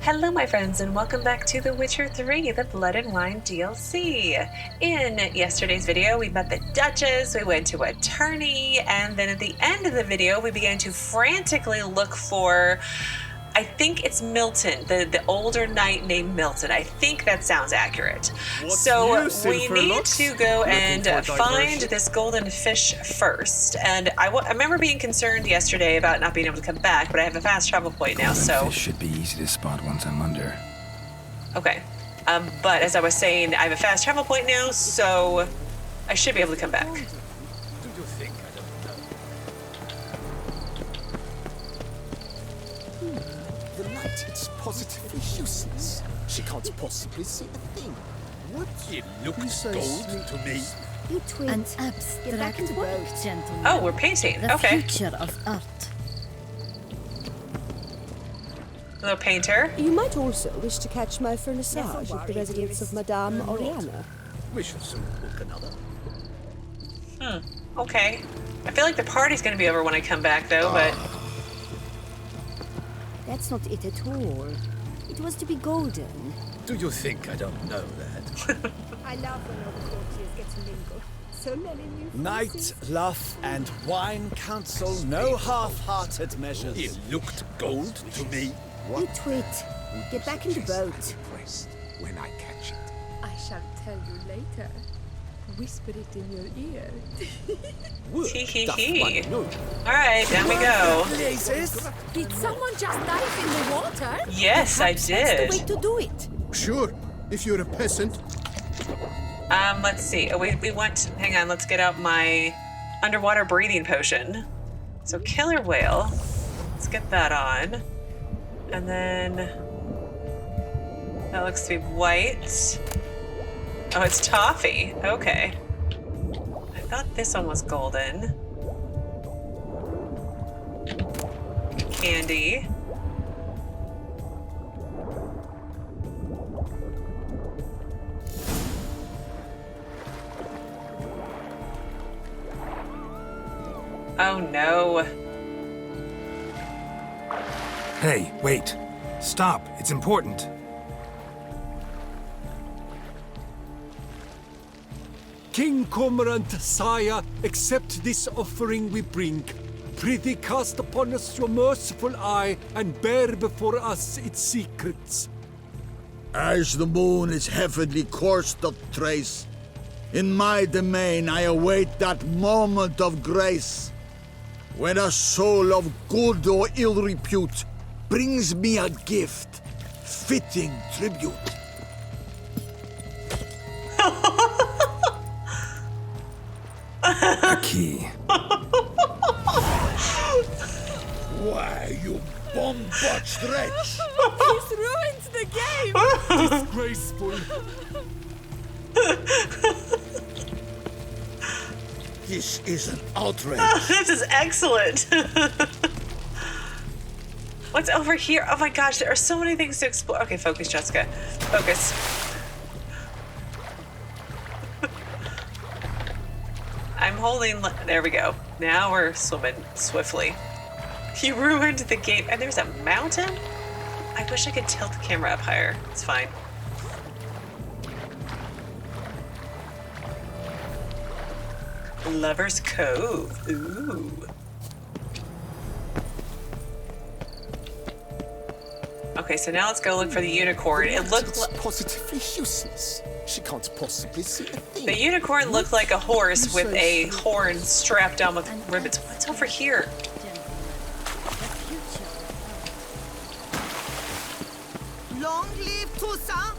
Hello my friends and welcome back to The Witcher 3, the Blood and Wine DLC. In yesterday's video we met the Duchess, we went to a tourney, and then at the end of the video we began to frantically look for, I think it's Milton, the older knight named Milton. I think that sounds accurate. So we need to go and find this golden fish first. And I remember being concerned yesterday about not being able to come back, but I have a fast travel point now, so... Fish should be easy to spot once I'm under. Okay. But as I was saying, I have a fast travel point now, so I should be able to come back. Do you think I don't know? The light, it's positively useless. She can't possibly see a thing. What? It looks gold to me. An abstract work, gentlemen. Oh, we're painting. The Okay. future of art. Hello, painter. You might also wish to catch my vernissage at the residence of Madame Oriana. We shall soon book another. Okay. I feel like the party's gonna be over when I come back, though, but... That's not it at all. It was to be golden. Do you think I don't know that? I love when all the courtiers get to mingle. So many new Night, faces. luff, and wine counsel, no half-hearted measures. It looked gold to me. You twit. Get back in the boat. When I catch it. I shall tell you later. Whisper it in your ear. Hee. Alright, down we go. Did someone just dive in the water? Yes, I That's did. the way to do it. Sure, if you're a peasant. Let's see. Oh, we want... Hang on, let's get out my underwater breathing potion. So, killer whale. Let's get that on. And then... That looks to be white. Oh, it's toffee. Okay. I thought this one was golden. Candy. Oh no. Hey, wait. Stop. It's important. King Cormorant, sire, accept this offering we bring. Prithee cast upon us your merciful eye and bear before us its secrets. As the moon is heavenly coursed of trace, in my domain I await that moment of grace, when a soul of good or ill repute brings me a gift, fitting tribute. A key. Why, you bomb-botched wretch! He's ruined the game! Disgraceful. This is an outrage. This is excellent. What's over here? Oh my gosh, there are so many things to explore. Okay, focus, Jessica. Focus. I'm holding... There we go. Now we're swimming swiftly. You ruined the game. And there's a mountain? I wish I could tilt the camera up higher. It's fine. Lover's Cove. Ooh. Okay, so now let's go look for the unicorn. It looked like... positively useless. She can't possibly see a thing. The unicorn looked like a horse with a horn strapped on with ribbons. What's over here? Long live Toussaint!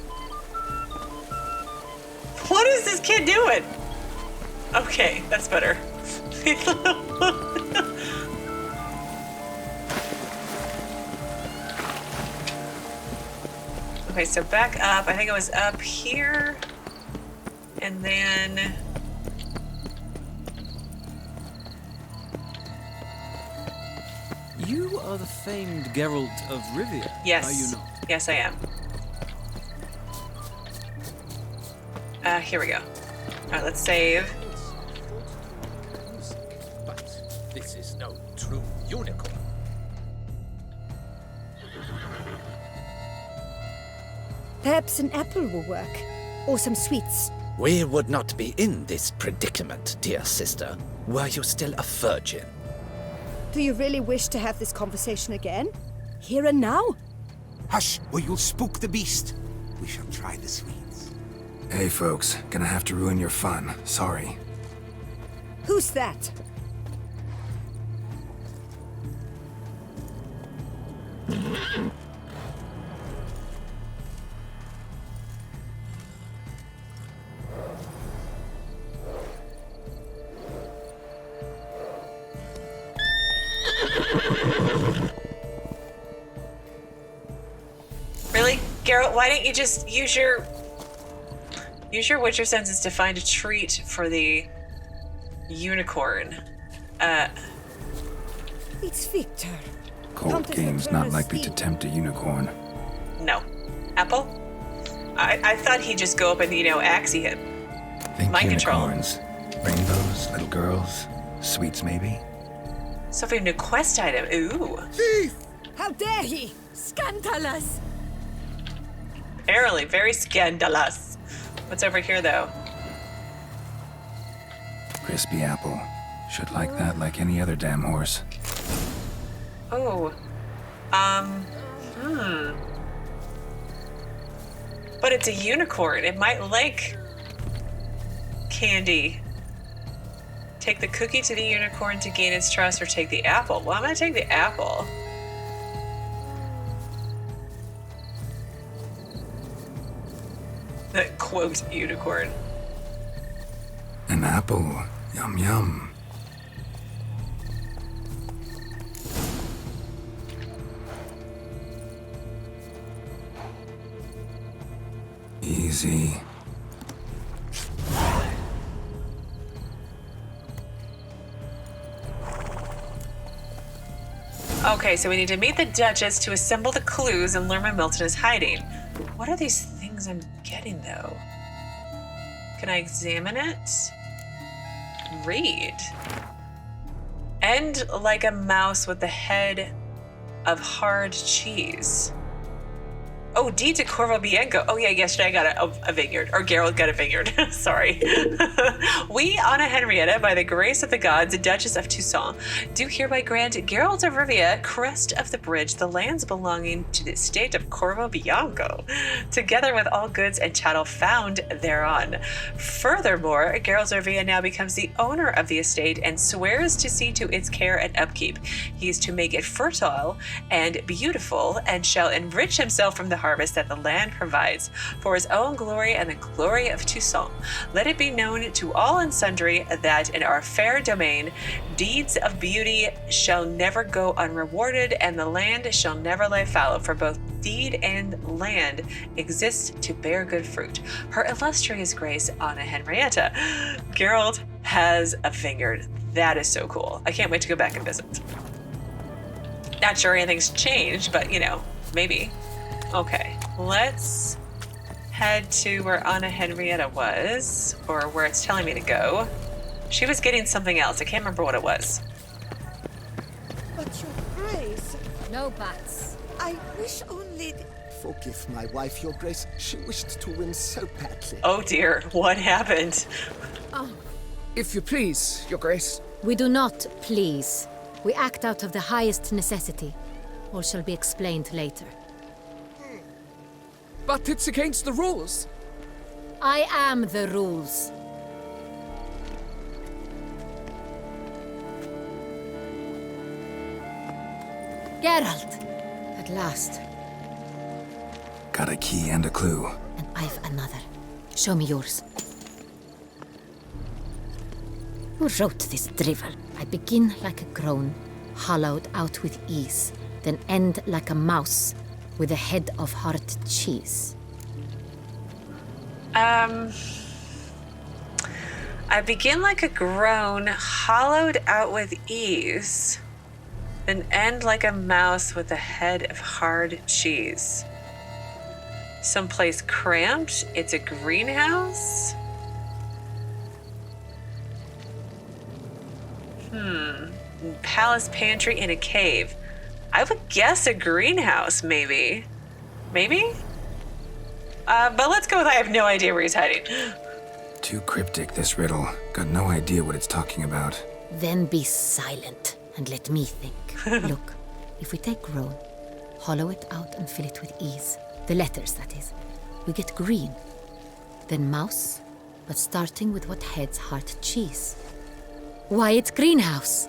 What is this kid doing? Okay, that's better. Okay, so back up. I think it was up here. And then... You are the famed Geralt of Rivia, Yes. are you not? Yes, I am. Here we go. Alright, let's save. But this is no true unicorn. Perhaps an apple will work. Or some sweets. We would not be in this predicament, dear sister, were you still a virgin. Do you really wish to have this conversation again? Here and now? Hush, or you'll spook the beast. We shall try the sweets. Hey, folks. Gonna have to ruin your fun. Sorry. Who's that? Really? Geralt, why don't you just use your Witcher senses to find a treat for the unicorn? It's Victor. Cold game's not likely to tempt a unicorn. No. Apple? I thought he'd just go up and, axie him. Think Mind control. unicorns. Rainbows, little girls, sweets maybe? Something new quest item. Ooh. Thief! How dare he? Scandalous! Apparently, very scandalous. What's over here, though? Crispy apple. Should like that like any other damn horse. Oh. But it's a unicorn. It might like candy. Take the cookie to the unicorn to gain its trust, or take the apple. Well, I'm gonna take the apple. That quote unicorn. An apple. Yum yum. Easy. Okay, so we need to meet the Duchess to assemble the clues and learn where Milton is hiding. What are these things I'm getting, though? Can I examine it? Read. End like a mouse with the head of hard cheese. Oh, D to Corvo Bianco. Oh, yeah, yesterday I got a vineyard. Or Geralt got a vineyard. Sorry. We, Anna Henrietta, by the grace of the gods, Duchess of Toussaint, do hereby grant Geralt of Rivia, crest of the bridge, the lands belonging to the estate of Corvo Bianco, together with all goods and chattel found thereon. Furthermore, Geralt of Rivia now becomes the owner of the estate and swears to see to its care and upkeep. He is to make it fertile and beautiful, and shall enrich himself from the harvest that the land provides, for his own glory and the glory of Toussaint. Let it be known to all and sundry that in our fair domain deeds of beauty shall never go unrewarded, and the land shall never lie fallow, for both deed and land exist to bear good fruit. Her illustrious grace, Anna Henrietta. Geralt has a vineyard. That is so cool. I can't wait to go back and visit. Not sure anything's changed, but maybe. Okay, let's head to where Anna Henrietta was, or where it's telling me to go. She was getting something else. I can't remember what it was. But your grace, No buts. I wish only... Forgive my wife, your grace. She wished to win so badly. Oh dear, what happened? If you please, your grace. We do not please. We act out of the highest necessity. All shall be explained later. But it's against the rules. I am the rules. Geralt! At last. Got a key and a clue. And I've another. Show me yours. Who wrote this drivel? I begin like a groan, hollowed out with ease, then end like a mouse, with a head of hard cheese. I begin like a groan, hollowed out with ease, then end like a mouse with a head of hard cheese. Someplace cramped? It's a greenhouse? Palace pantry in a cave. I would guess a greenhouse, maybe. Maybe? But let's go with I have no idea where he's hiding. Too cryptic, this riddle. Got no idea what it's talking about. Then be silent and let me think. Look, if we take Rhone, hollow it out and fill it with ease, the letters, that is, we get green. Then mouse, but starting with what heads heart cheese. Why, it's greenhouse.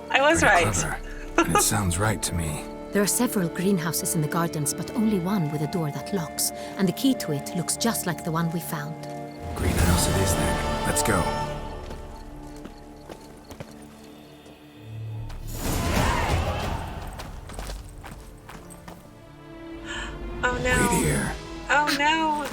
I was Pretty right. clever. And it sounds right to me. There are several greenhouses in the gardens, but only one with a door that locks, and the key to it looks just like the one we found. Greenhouse it is then. Let's go. Oh no. Wait here. Oh no.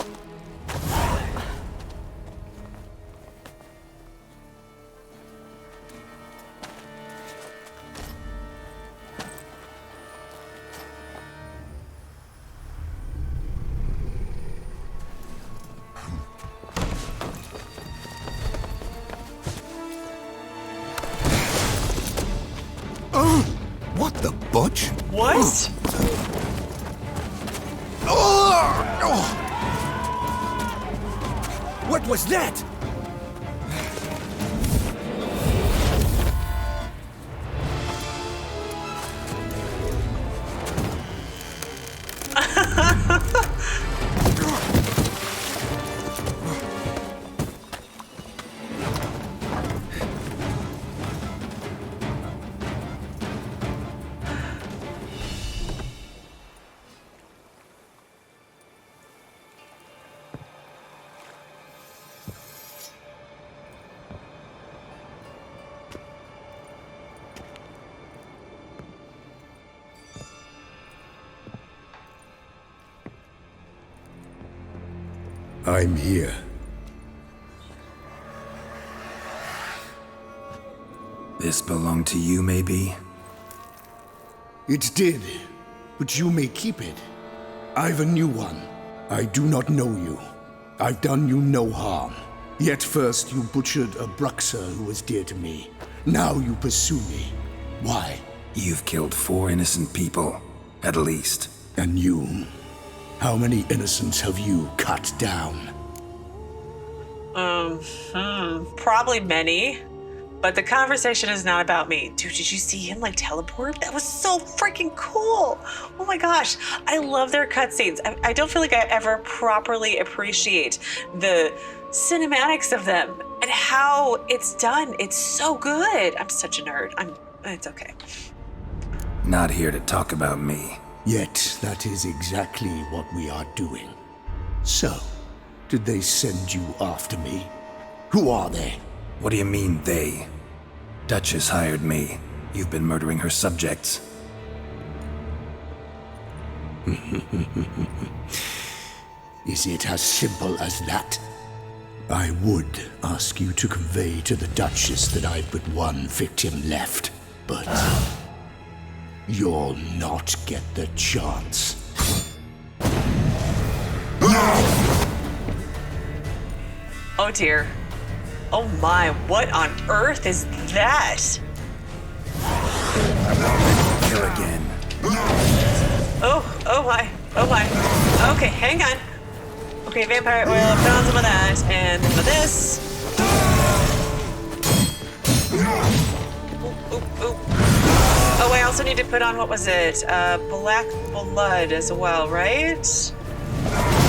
What the butch? What? What was that? I'm here. This belonged to you, maybe? It did, but you may keep it. I've a new one. I do not know you. I've done you no harm. Yet first you butchered a Bruxer who was dear to me. Now you pursue me. Why? You've killed 4 innocent people, at least. And you? How many innocents have you cut down? Probably many. But the conversation is not about me. Dude, did you see him like teleport? That was so freaking cool. Oh my gosh. I love their cutscenes. I don't feel like I ever properly appreciate the cinematics of them and how it's done. It's so good. I'm such a nerd. It's okay. Not here to talk about me. Yet that is exactly what we are doing. So, did they send you after me? Who are they? What do you mean, they? Duchess hired me. You've been murdering her subjects. Is it as simple as that? I would ask you to convey to the Duchess that I've but one victim left, but you'll not get the chance. Oh dear. Oh my, what on earth is that? Kill again. Oh my, oh my. Okay, hang on. Okay, vampire oil, put on some of that, and some of this. Ooh. Oh, I also need to put on, what was it? Black blood as well, right?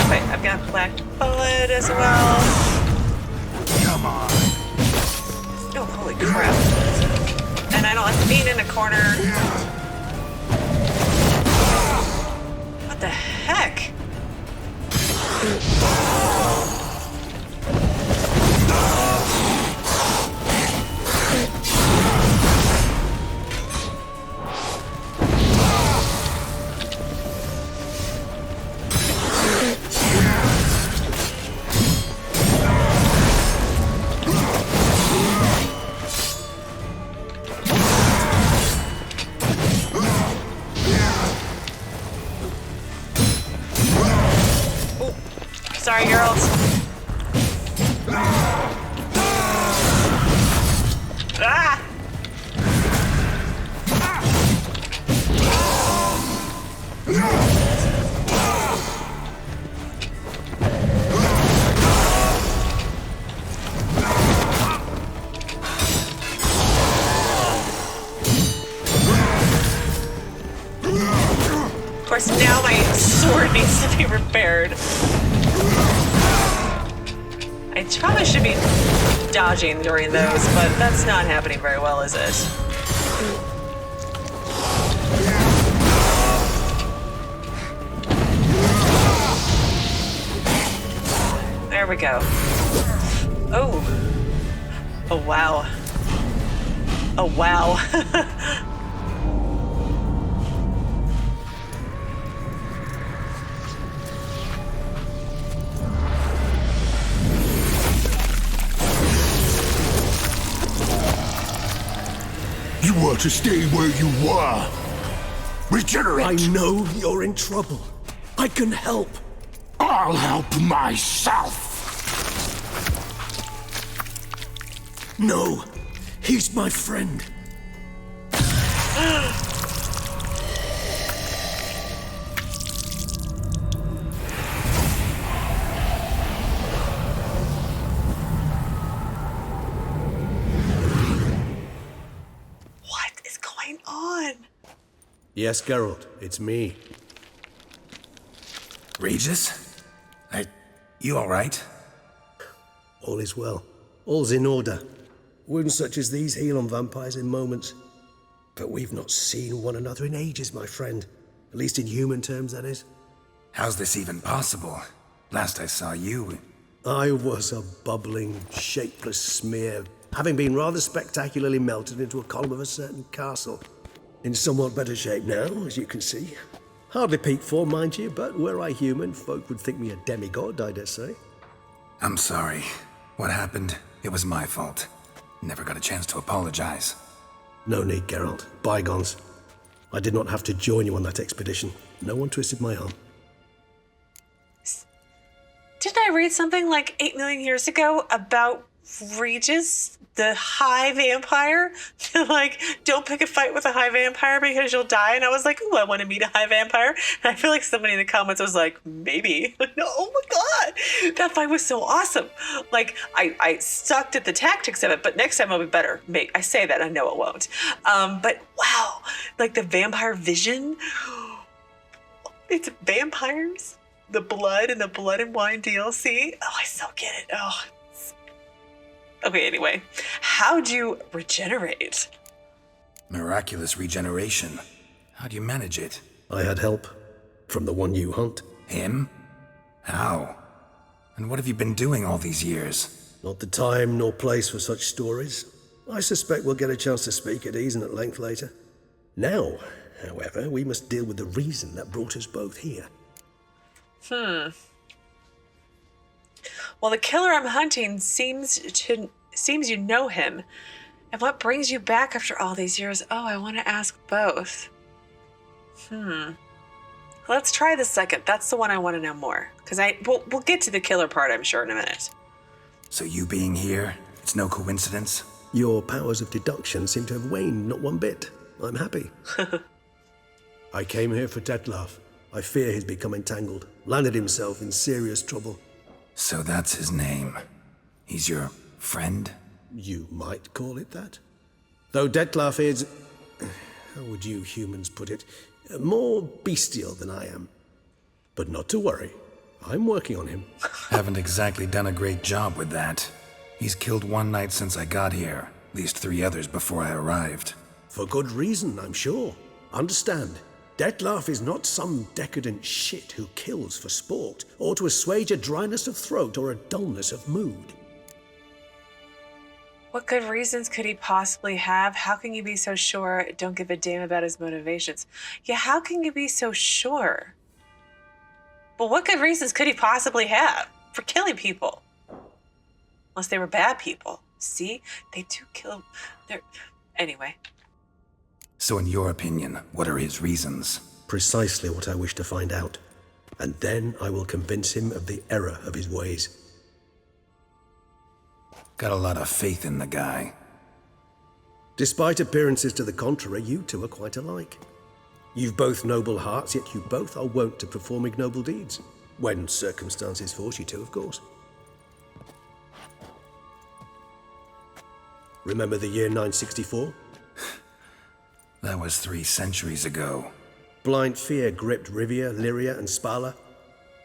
Okay, I've got black blood as well. Come on. Oh, holy crap. And I don't like being in a corner. What the heck? Sorry. needs to be repaired. I probably should be dodging during those, but that's not happening very well, is it? There we go. Oh. Oh, wow. Oh, wow. You were to stay where you were. Regenerate. I know you're in trouble. I can help. I'll help myself. No, he's my friend. What is going on? Yes, Geralt, it's me. Regis? You alright? All is well. All's in order. Wounds such as these heal on vampires in moments. But we've not seen one another in ages, my friend. At least in human terms, that is. How's this even possible? Last I saw you... I was a bubbling, shapeless smear, having been rather spectacularly melted into a column of a certain castle. In somewhat better shape now, as you can see. Hardly peak form, mind you, but were I human, folk would think me a demigod, I dare say. I'm sorry. What happened, it was my fault. Never got a chance to apologize. No need, Geralt. Bygones. I did not have to join you on that expedition. No one twisted my arm. Didn't I read something like 8 million years ago about Regis, the high vampire? Like, don't pick a fight with a high vampire because you'll die. And I was like, ooh, I want to meet a high vampire. And I feel like somebody in the comments was like, maybe. No, oh my God. That fight was so awesome. Like, I sucked at the tactics of it, but next time I'll be better. I say that, I know it won't. But wow, like the vampire vision. It's vampires, the blood and the blood and wine DLC. Oh, I so get it. Oh. Okay, anyway, how'd you regenerate? Miraculous regeneration. How'd you manage it? I had help. From the one you hunt. Him? How? And what have you been doing all these years? Not the time nor place for such stories. I suspect we'll get a chance to speak at ease and at length later. Now, however, we must deal with the reason that brought us both here. Well, the killer I'm hunting seems you know him. And what brings you back after all these years? Oh, I want to ask both. Let's try the second. That's the one I want to know more. Because we'll get to the killer part, I'm sure, in a minute. So you being here, it's no coincidence? Your powers of deduction seem to have waned not one bit. I'm happy. I came here for Dettloff. I fear he's become entangled. Landed himself in serious trouble. So that's his name. He's your friend? You might call it that. Though Dettloff is... how would you humans put it? More bestial than I am. But not to worry. I'm working on him. Haven't exactly done a great job with that. He's killed one knight since I got here. At least 3 others before I arrived. For good reason, I'm sure. Understand. Dettloff is not some decadent shit who kills for sport, or to assuage a dryness of throat or a dullness of mood. What good reasons could he possibly have? How can you be so sure? Don't give a damn about his motivations. Yeah, how can you be so sure? But what good reasons could he possibly have for killing people? Unless they were bad people. See? They do kill... Anyway. So in your opinion, what are his reasons? Precisely what I wish to find out. And then I will convince him of the error of his ways. Got a lot of faith in the guy. Despite appearances to the contrary, you two are quite alike. You've both noble hearts, yet you both are wont to perform ignoble deeds. When circumstances force you to, of course. Remember the year 964? That was 3 centuries ago. Blind fear gripped Rivia, Lyria, and Spala.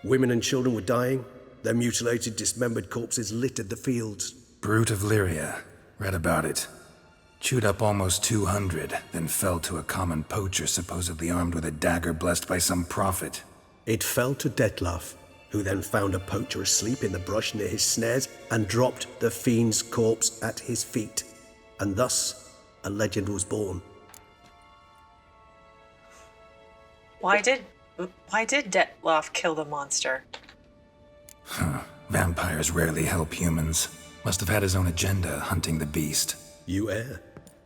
Women and children were dying. Their mutilated, dismembered corpses littered the fields. Brute of Lyria. Read about it. Chewed up almost 200, then fell to a common poacher supposedly armed with a dagger blessed by some prophet. It fell to Dettloff, who then found a poacher asleep in the brush near his snares and dropped the fiend's corpse at his feet. And thus, a legend was born. Why did Dettloff kill the monster? Vampires rarely help humans. Must have had his own agenda hunting the beast. You err.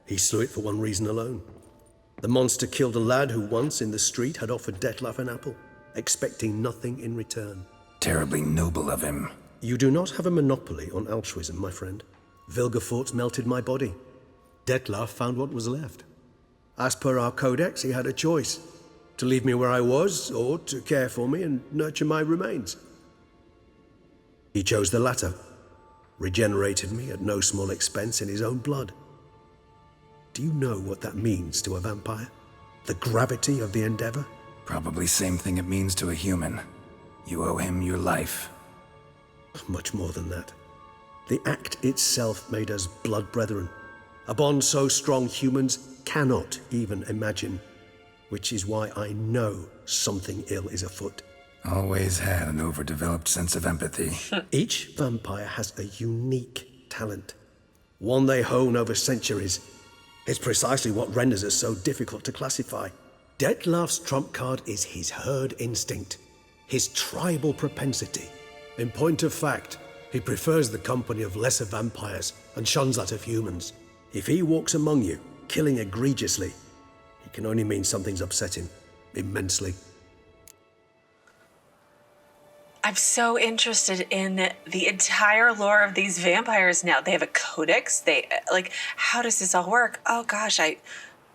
He slew it for one reason alone. The monster killed a lad who once in the street had offered Dettloff an apple, expecting nothing in return. Terribly noble of him. You do not have a monopoly on altruism, my friend. Vilgefortz melted my body. Dettloff found what was left. As per our codex, he had a choice. To leave me where I was, or to care for me and nurture my remains. He chose the latter. Regenerated me at no small expense in his own blood. Do you know what that means to a vampire? The gravity of the endeavor? Probably same thing it means to a human. You owe him your life. Much more than that. The act itself made us blood brethren. A bond so strong humans cannot even imagine. Which is why I know something ill is afoot. Always had an overdeveloped sense of empathy. Each vampire has a unique talent. One they hone over centuries. It's precisely what renders us so difficult to classify. Dettloff's trump card is his herd instinct. His tribal propensity. In point of fact, he prefers the company of lesser vampires and shuns that of humans. If he walks among you, killing egregiously, it can only mean something's upset him, immensely. I'm so interested in the entire lore of these vampires now. They have a codex. How does this all work? Oh gosh, I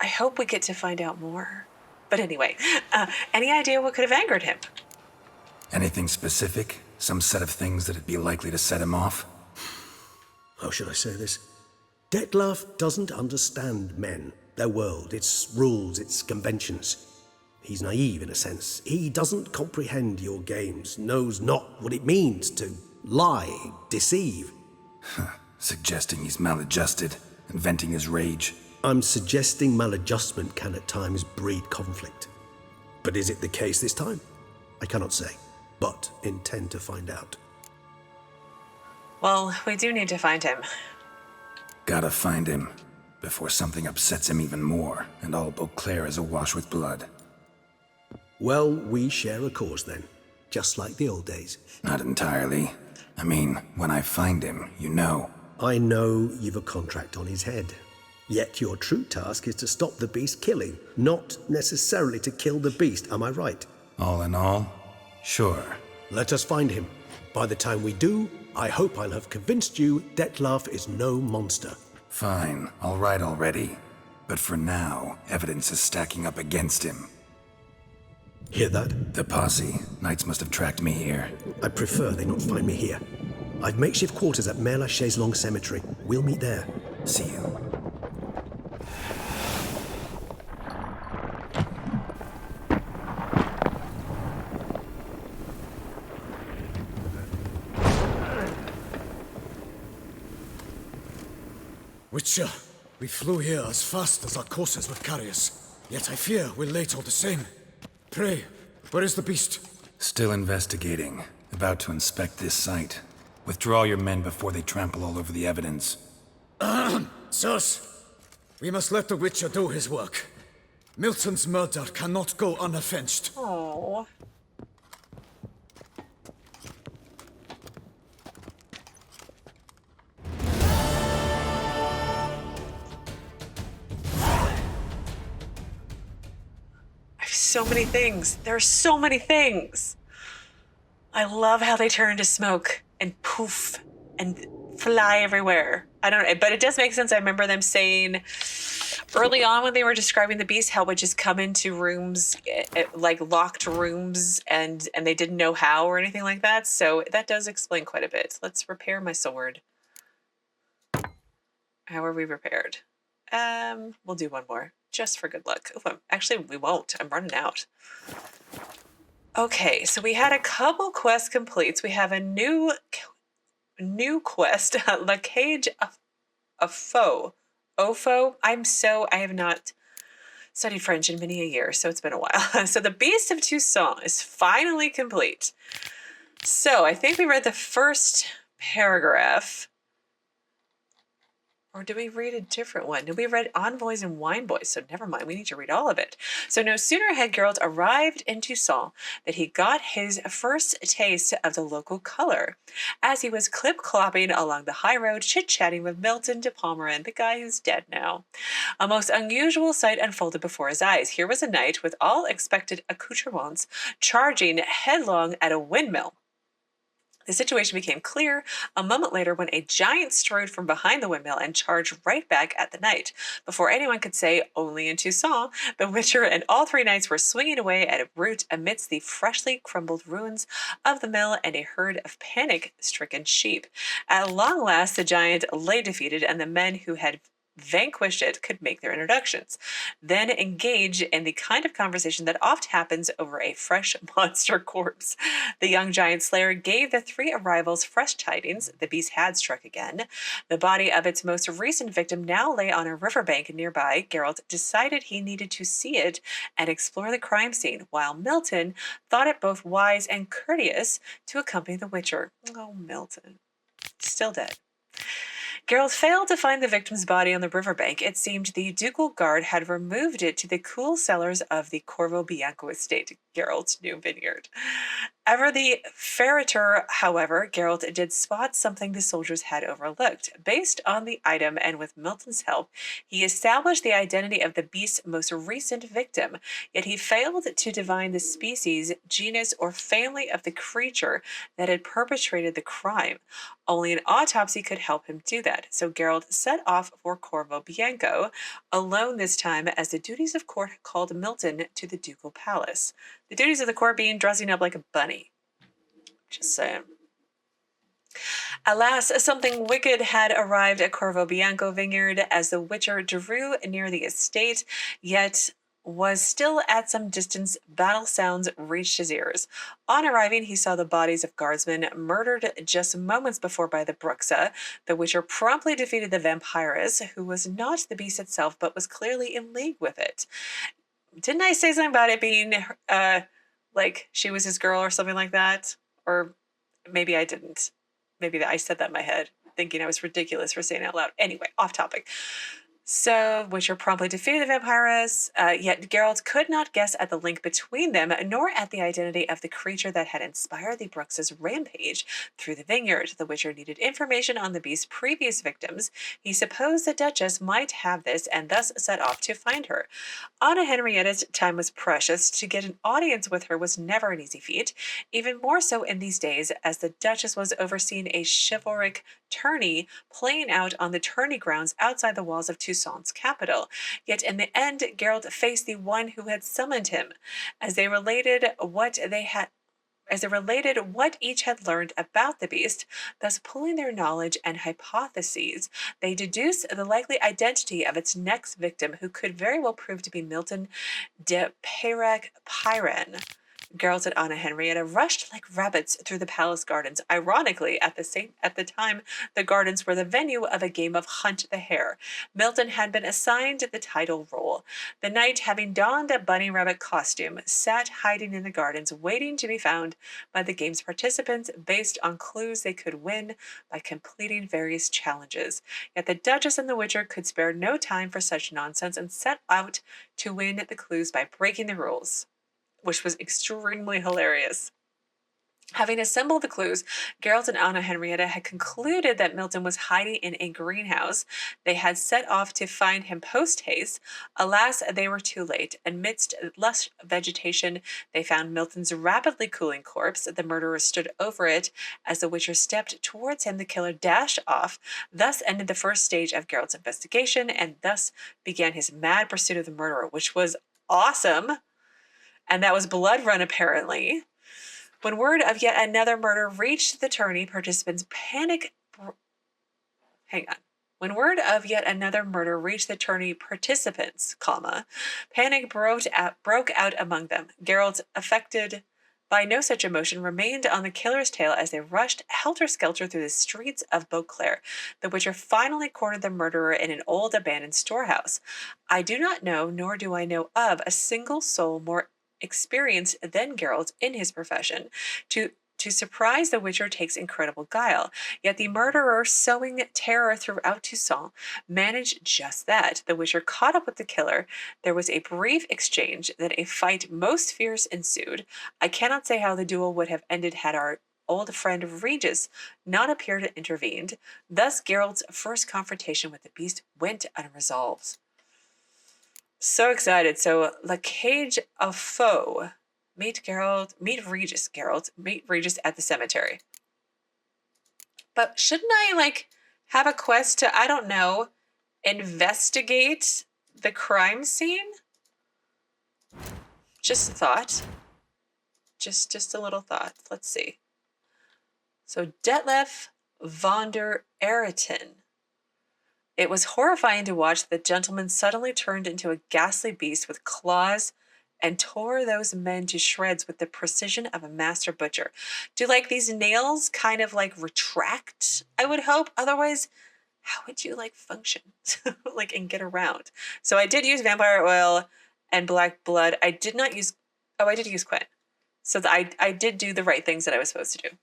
hope we get to find out more. But anyway, any idea what could have angered him? Anything specific? Some set of things that'd be likely to set him off? How should I say this? Dettloff doesn't understand men, their world, its rules, its conventions. He's naive in a sense. He doesn't comprehend your games, knows not what it means to lie, deceive. Suggesting he's maladjusted and venting his rage. I'm suggesting maladjustment can at times breed conflict. But is it the case this time? I cannot say, but intend to find out. Well, we do need to find him. Gotta find him before something upsets him even more and all Beauclair is awash with blood. Well, we share a cause then, just like the old days. Not entirely. I mean, when I find him, you know. I know you've a contract on his head. Yet your true task is to stop the beast killing, not necessarily to kill the beast, am I right? All in all, sure. Let us find him. By the time we do, I hope I'll have convinced you Dettloff is no monster. Fine, all right already. But for now, evidence is stacking up against him. Hear that? The posse. Knights must have tracked me here. I prefer they not find me here. I've makeshift quarters at Mère Lachaise Long Cemetery. We'll meet there. See you. Witcher, we flew here as fast as our courses would carry us. Yet I fear we're late all the same. Pray, where is the beast? Still investigating. About to inspect this site. Withdraw your men before they trample all over the evidence. Sirs, we must let the Witcher do his work. Milton's murder cannot go unavenged. Oh. So many things. There are so many things. I love how they turn to smoke and poof and fly everywhere. I don't know, but it does make sense. I remember them saying early on when they were describing the beast, how it would just come into rooms, like locked rooms, and they didn't know how or anything like that. So that does explain quite a bit. Let's repair my sword. How are we repaired? We'll do one more. just for good luck. Ooh, actually, we won't. I'm running out. Okay, so we had a couple quest completes. We have a new quest, La Cage of Foe. Ofo. I have not studied French in many a year, so it's been a while. So the Beast of Toussaint is finally complete. So I think we read the first paragraph. Or did we read a different one? No, we read Envoys and Wine Boys, so never mind. We need to read all of it. So no sooner had Geralt arrived in Toussaint that he got his first taste of the local color, as he was clip-clopping along the high road, chit-chatting with Milton de Palmerin, the guy who's dead now. A most unusual sight unfolded before his eyes. Here was a knight with all expected accoutrements charging headlong at a windmill. The situation became clear a moment later when a giant strode from behind the windmill and charged right back at the knight. Before anyone could say, only in Toussaint, the Witcher and all three knights were swinging away at a route amidst the freshly crumbled ruins of the mill and a herd of panic-stricken sheep. At long last, the giant lay defeated, and the men who had vanquished it could make their introductions, then engage in the kind of conversation that oft happens over a fresh monster corpse. The young giant slayer gave the three arrivals fresh tidings. The beast had struck again. The body of its most recent victim now lay on a riverbank nearby. Geralt decided he needed to see it and explore the crime scene, while Milton thought it both wise and courteous to accompany the Witcher. Oh, Milton. Still dead. Geralt failed to find the victim's body on the riverbank. It seemed the ducal guard had removed it to the cool cellars of the Crovo Bianco estate, Geralt's new vineyard. Ever the ferreter, however, Geralt did spot something the soldiers had overlooked. Based on the item and with Milton's help, he established the identity of the beast's most recent victim, yet he failed to divine the species, genus, or family of the creature that had perpetrated the crime. Only an autopsy could help him do that, so Geralt set off for Crovo Bianco, alone this time, as the duties of court called Milton to the ducal palace. The duties of the court being dressing up like a bunny. Just saying. Alas, something wicked had arrived at Crovo Bianco vineyard as the Witcher drew near the estate, yet was still at some distance. Battle sounds reached his ears. On arriving, he saw the bodies of guardsmen murdered just moments before by the Bruxa. The Witcher promptly defeated the vampiress, who was not the beast itself, but was clearly in league with it. Didn't I say something about it being, like she was his girl or something like that? Or maybe I didn't. Maybe I said that in my head, thinking I was ridiculous for saying it out loud. Anyway, off topic. So, Witcher promptly defeated the vampiress, yet Geralt could not guess at the link between them, nor at the identity of the creature that had inspired the Brux's rampage through the vineyard. The Witcher needed information on the beast's previous victims. He supposed the Duchess might have this, and thus set off to find her. Anna Henrietta's time was precious. To get an audience with her was never an easy feat, even more so in these days, as the Duchess was overseeing a chivalric tourney playing out on the tourney grounds outside the walls of Toussaint's capital. Yet in the end, Geralt faced the one who had summoned him. As they related what each had learned about the beast, thus pooling their knowledge and hypotheses, they deduced the likely identity of its next victim, who could very well prove to be Milton de Peyrac-Peyran. Geralt and Anna Henrietta rushed like rabbits through the palace gardens. Ironically, at the time, the gardens were the venue of a game of Hunt the Hare. Milton had been assigned the title role. The knight, having donned a bunny rabbit costume, sat hiding in the gardens, waiting to be found by the game's participants based on clues they could win by completing various challenges. Yet the Duchess and the Witcher could spare no time for such nonsense and set out to win the clues by breaking the rules, which was extremely hilarious. Having assembled the clues, Geralt and Anna Henrietta had concluded that Milton was hiding in a greenhouse. They had set off to find him post-haste. Alas, they were too late. Amidst lush vegetation, they found Milton's rapidly cooling corpse. The murderer stood over it. As the Witcher stepped towards him, the killer dashed off. Thus ended the first stage of Geralt's investigation, and thus began his mad pursuit of the murderer, which was awesome. And that was blood run, apparently. When word of yet another murder reached the tourney, participants Hang on. When word of yet another murder reached the tourney participants, panic broke out among them. Geralt, affected by no such emotion, remained on the killer's tail as they rushed helter-skelter through the streets of Beauclair. The Witcher finally cornered the murderer in an old abandoned storehouse. I do not know, nor do I know of, a single soul more experienced than Geralt in his profession. To surprise the Witcher takes incredible guile, yet the murderer, sowing terror throughout Toussaint, managed just that. The Witcher caught up with the killer. There was a brief exchange, then a fight most fierce ensued. I cannot say how the duel would have ended had our old friend Regis not appeared and intervened. Thus Geralt's first confrontation with the beast went unresolved. So excited. So, La Cage of Foe. Meet Regis at the cemetery. But shouldn't I, have a quest to, I don't know, investigate the crime scene? Just a thought. Just a little thought. Let's see. So, Dettloff von der Eretein. It was horrifying to watch the gentleman suddenly turned into a ghastly beast with claws and tore those men to shreds with the precision of a master butcher. Do these nails kind of retract, I would hope? Otherwise, how would you function and get around? So I did use vampire oil and black blood. I did not use, I did use Quinn. So I did do the right things that I was supposed to do.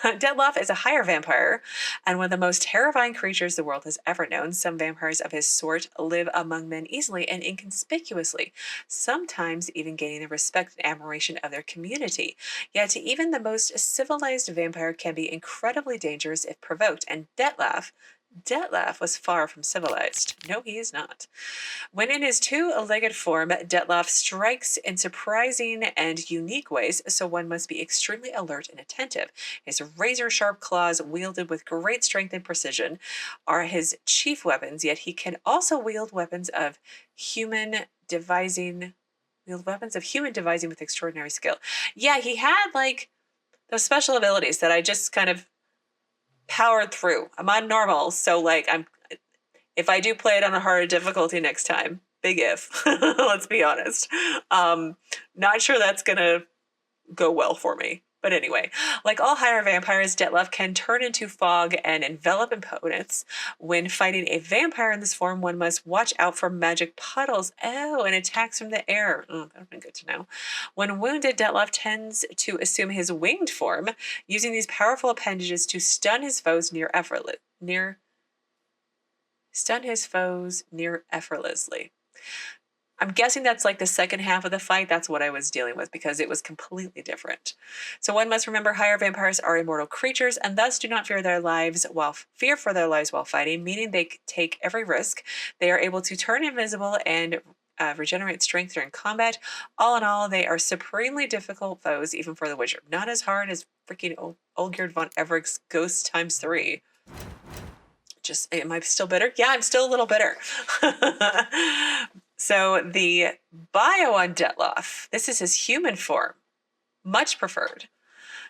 Dettloff is a higher vampire and one of the most terrifying creatures the world has ever known. Some vampires of his sort live among men easily and inconspicuously, sometimes even gaining the respect and admiration of their community. Yet even the most civilized vampire can be incredibly dangerous if provoked, and Dettloff was far from civilized. No, he is not. When in his two-legged form, Dettloff strikes in surprising and unique ways, so one must be extremely alert and attentive. His razor-sharp claws, wielded with great strength and precision, are his chief weapons, yet he can also wield weapons of human devising with extraordinary skill. Yeah, he had, those special abilities that I just kind of powered through. I'm on normal, so if I do play it on a harder difficulty next time, big if, let's be honest. Not sure that's gonna go well for me. But anyway, like all higher vampires, Dettloff can turn into fog and envelop opponents. When fighting a vampire in this form, one must watch out for magic puddles. Oh, and attacks from the air. Oh, that would have been good to know. When wounded, Dettloff tends to assume his winged form, using these powerful appendages to stun his foes near effortlessly. I'm guessing that's like the second half of the fight. That's what I was dealing with because it was completely different. So one must remember higher vampires are immortal creatures and thus do not fear for their lives while fighting, meaning they take every risk. They are able to turn invisible and regenerate strength during combat. All in all, they are supremely difficult foes, even for the Witcher. Not as hard as freaking Olgierd von Everig's Ghost times 3. Am I still bitter? Yeah, I'm still a little bitter. So the bio on Dettloff, this is his human form, much preferred.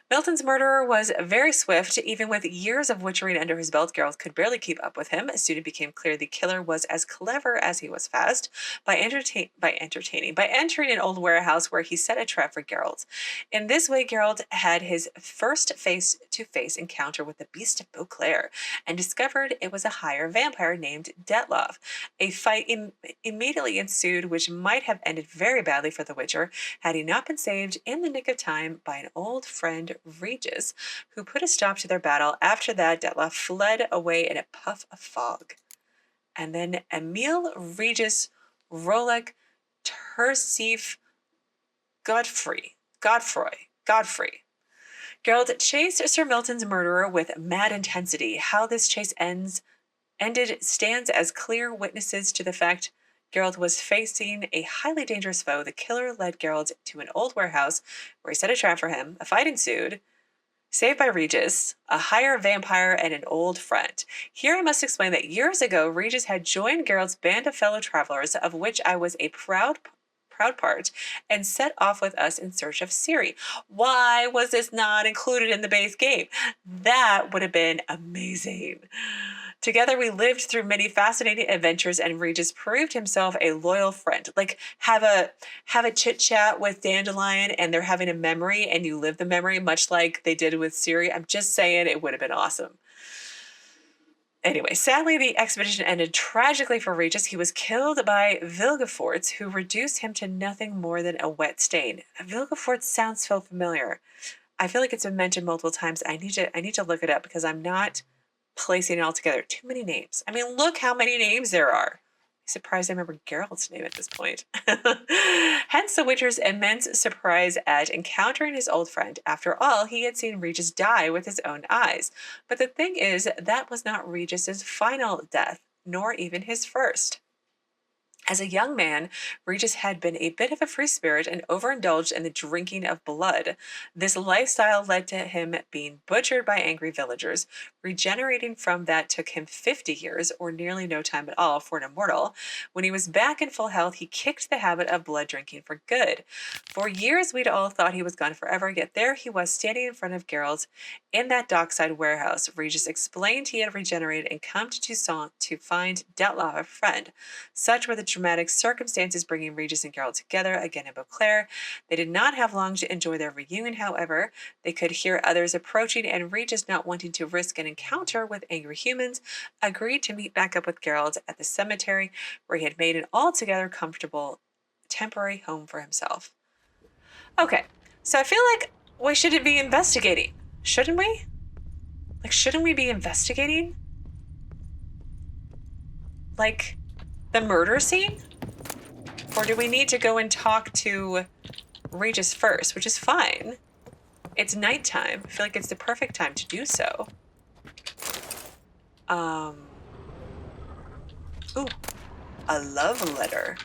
Milton's murderer was very swift. Even with years of witchering under his belt, Geralt could barely keep up with him. Soon it became clear the killer was as clever as he was fast. By entering an old warehouse where he set a trap for Geralt. In this way, Geralt had his first face-to-face encounter with the beast of Beauclair and discovered it was a higher vampire named Dettloff. A fight immediately ensued, which might have ended very badly for the Witcher had he not been saved in the nick of time by an old friend, Regis, who put a stop to their battle. After that, Dettloff fled away in a puff of fog. And then Emiel, Regis, Rohellec, Terzieff-Godefroy. Geralt chased Sir Milton's murderer with mad intensity. How this chase ended stands as clear witnesses to the fact Geralt was facing a highly dangerous foe. The killer led Geralt to an old warehouse where he set a trap for him. A fight ensued, saved by Regis, a higher vampire, and an old friend. Here I must explain that years ago, Regis had joined Geralt's band of fellow travelers, of which I was a proud part, and set off with us in search of Ciri. Why was this not included in the base game? That would have been amazing. Together we lived through many fascinating adventures, and Regis proved himself a loyal friend. Like, have a chit chat with Dandelion and they're having a memory and you live the memory, much like they did with Ciri. I'm just saying, it would have been awesome. Anyway, sadly, the expedition ended tragically for Regis. He was killed by Vilgefortz, who reduced him to nothing more than a wet stain. Vilgefortz sounds so familiar. I feel like it's been mentioned multiple times. I need to look it up because I'm not placing it all together. Too many names. I mean, look how many names there are. I'm surprised I remember Geralt's name at this point. Hence the Witcher's immense surprise at encountering his old friend. After all, he had seen Regis die with his own eyes. But the thing is, that was not Regis's final death, nor even his first. As a young man, Regis had been a bit of a free spirit and overindulged in the drinking of blood. This lifestyle led to him being butchered by angry villagers. Regenerating from that took him 50 years, or nearly no time at all for an immortal. When he was back in full health, he kicked the habit of blood drinking for good. For years, we'd all thought he was gone forever, yet there he was standing in front of Geralt in that dockside warehouse. Regis explained he had regenerated and come to Toussaint to find Dettloff, a friend. Such were the dramatic circumstances bringing Regis and Geralt together again in Beauclair. They did not have long to enjoy their reunion, however. They could hear others approaching, and Regis, not wanting to risk an encounter with angry humans, agreed to meet back up with Geralt at the cemetery, where he had made an altogether comfortable temporary home for himself. Okay, so I feel like we shouldn't be investigating, shouldn't we? Like, shouldn't we be investigating? Like, the murder scene? Or do we need to go and talk to Regis first, which is fine. It's nighttime. I feel like it's the perfect time to do so. Ooh, a love letter.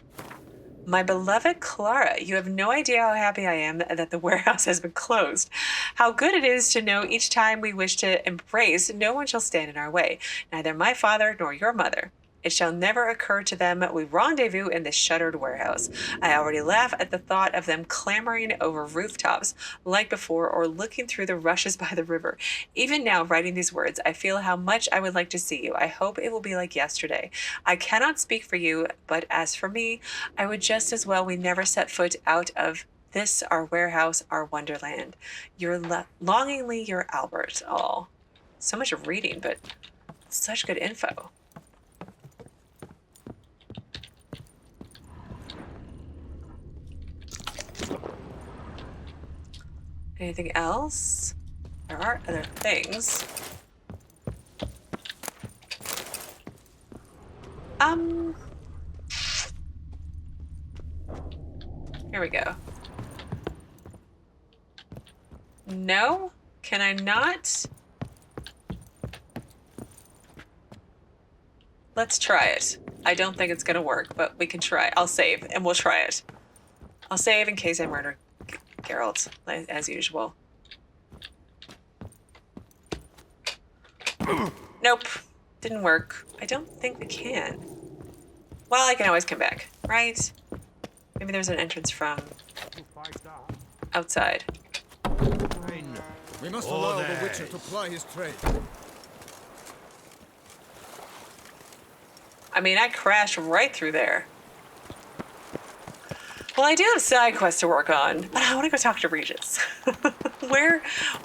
My beloved Clara, you have no idea how happy I am that the warehouse has been closed. How good it is to know each time we wish to embrace, no one shall stand in our way, neither my father nor your mother. It shall never occur to them we rendezvous in this shuttered warehouse. I already laugh at the thought of them clambering over rooftops like before, or looking through the rushes by the river. Even now, writing these words, I feel how much I would like to see you. I hope it will be like yesterday. I cannot speak for you, but as for me, I would just as well we never set foot out of this, our warehouse, our wonderland. Longingly, your Albert. Oh, so much of reading, but such good info. Anything else? There are other things. Here we go. No? Can I not? Let's try it. I don't think it's gonna work, but we can try. I'll save and we'll try it. I'll save in case I murder Geralt, as usual. Nope. Didn't work. I don't think we can. Well, I can always come back, right? Maybe there's an entrance from outside. We must allow the Witcher to ply his trade. I mean, I crashed right through there. Well, I do have side quests to work on, but I want to go talk to Regis.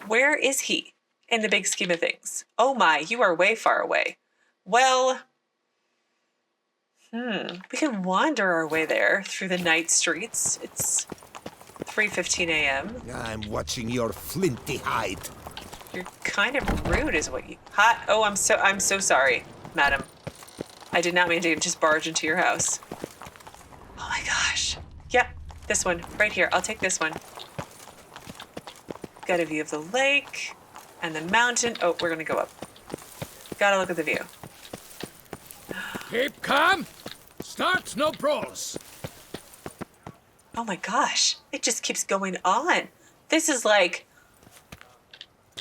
Where is he in the big scheme of things? Oh my, you are way far away. Well, we can wander our way there through the night streets. It's 3:15 a.m. I'm watching your flinty hide. You're kind of rude, is what you. Hot. Oh, I'm so sorry, madam. I did not mean to just barge into your house. Oh my gosh. Yep, this one right here. I'll take this one. Got a view of the lake and the mountain. Oh, we're gonna go up. Gotta look at the view. Keep calm. Start no brawls. Oh my gosh, it just keeps going on. This is like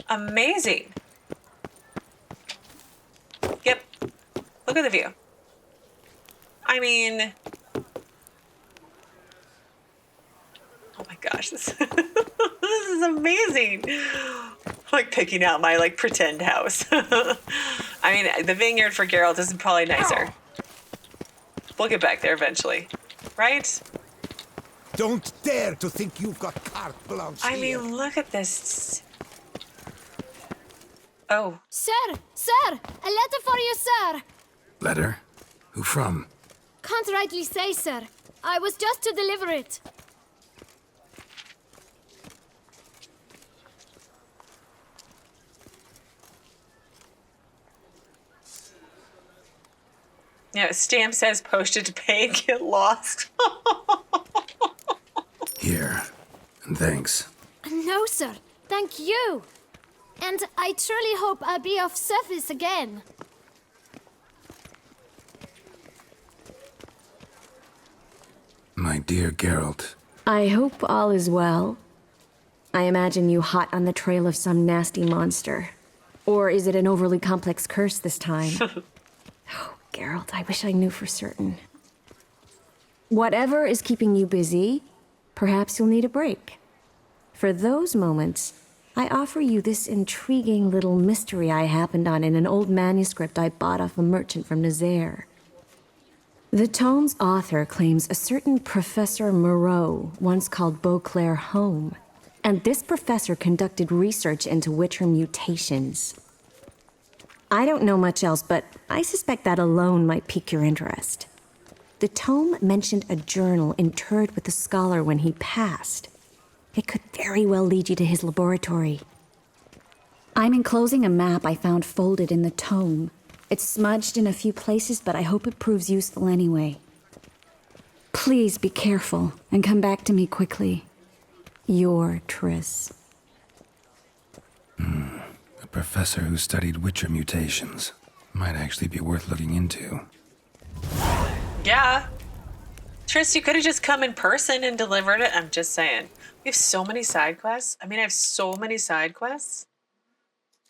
amazing. Yep, look at the view. I mean, oh my gosh, this is amazing. I'm like picking out my like pretend house. I mean, the vineyard for Geralt is probably nicer. We'll get back there eventually, right? Don't dare to think you've got carte blanche I here. mean, look at this. Oh. Sir! Sir! A letter for you, sir! Letter? Who from? Can't rightly say, sir. I was just to deliver it. Yeah, stamp says postage paid, get lost. Here. And thanks. No, sir. Thank you. And I truly hope I'll be of service again. My dear Geralt. I hope all is well. I imagine you hot on the trail of some nasty monster. Or is it an overly complex curse this time? Oh, Geralt, I wish I knew for certain. Whatever is keeping you busy, perhaps you'll need a break. For those moments, I offer you this intriguing little mystery I happened on in an old manuscript I bought off a merchant from Nazaire. The tome's author claims a certain Professor Moreau once called Beauclair home, and this professor conducted research into Witcher mutations. I don't know much else, but I suspect that alone might pique your interest. The tome mentioned a journal interred with the scholar when he passed. It could very well lead you to his laboratory. I'm enclosing a map I found folded in the tome. It's smudged in a few places, but I hope it proves useful anyway. Please be careful and come back to me quickly. Your Triss. A professor who studied Witcher mutations. Might actually be worth looking into. Yeah. Triss, you could have just come in person and delivered it. I'm just saying. We have so many side quests. I mean, I have so many side quests.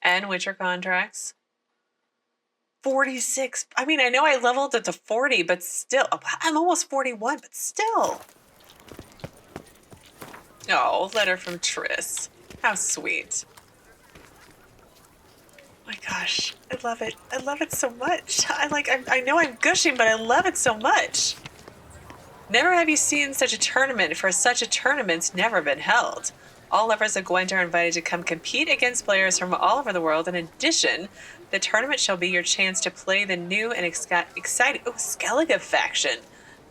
And Witcher contracts. 46. I mean, I know I leveled it to 40, but still. I'm almost 41, but still. Oh, letter from Triss. How sweet. Oh my gosh, I love it. I love it so much. I know I'm gushing, but I love it so much. Never have you seen such a tournament, for such a tournament's never been held. All lovers of Gwent are invited to come compete against players from all over the world. In addition, the tournament shall be your chance to play the new and exciting Skellige faction.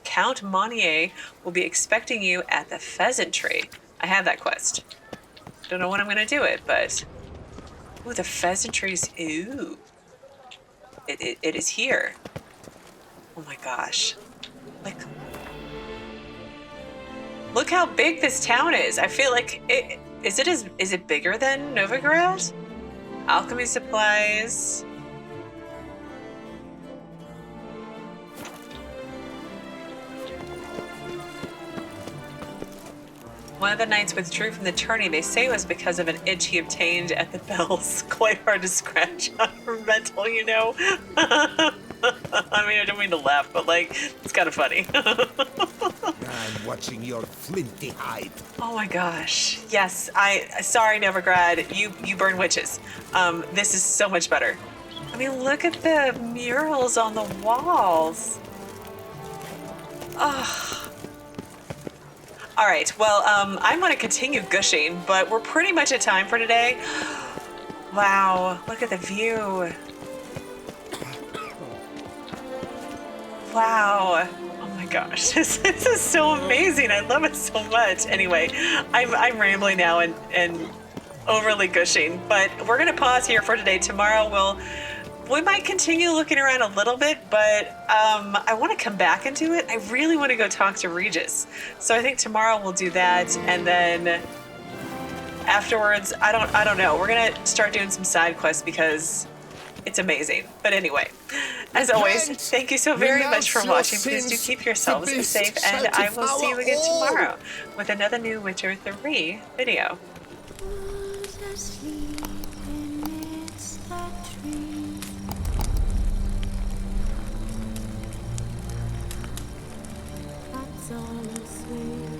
Count Monnier will be expecting you at the Pheasant Tree. I have that quest. Don't know when I'm going to do it, but... Ooh, the Pheasant Tree's... Ooh. It is here. Oh my gosh. Like... Look how big this town is. I feel like is it bigger than Novigrad? Alchemy supplies. One of the knights withdrew from the tourney. They say it was because of an itch he obtained at the bells. Quite hard to scratch on for mental, you know. I mean, I don't mean to laugh, but like, it's kind of funny. I'm watching your flinty hide. Oh my gosh. Yes, sorry, Novigrad. You burn witches. This is so much better. I mean, look at the murals on the walls. Oh. All right, well, I'm going to continue gushing, but we're pretty much at time for today. Wow, look at the view. Wow. Oh my gosh, this is so amazing. I love it so much. Anyway, I'm rambling now and overly gushing, but we're going to pause here for today. Tomorrow we might continue looking around a little bit, but I want to come back into it. I really want to go talk to Regis. So I think tomorrow we'll do that, and then afterwards, I don't know. We're going to start doing some side quests because it's amazing. But anyway, as always, thank you so very much for watching. Please do keep yourselves safe, and I will see you again tomorrow with another new Witcher 3 video. That's all I'll say.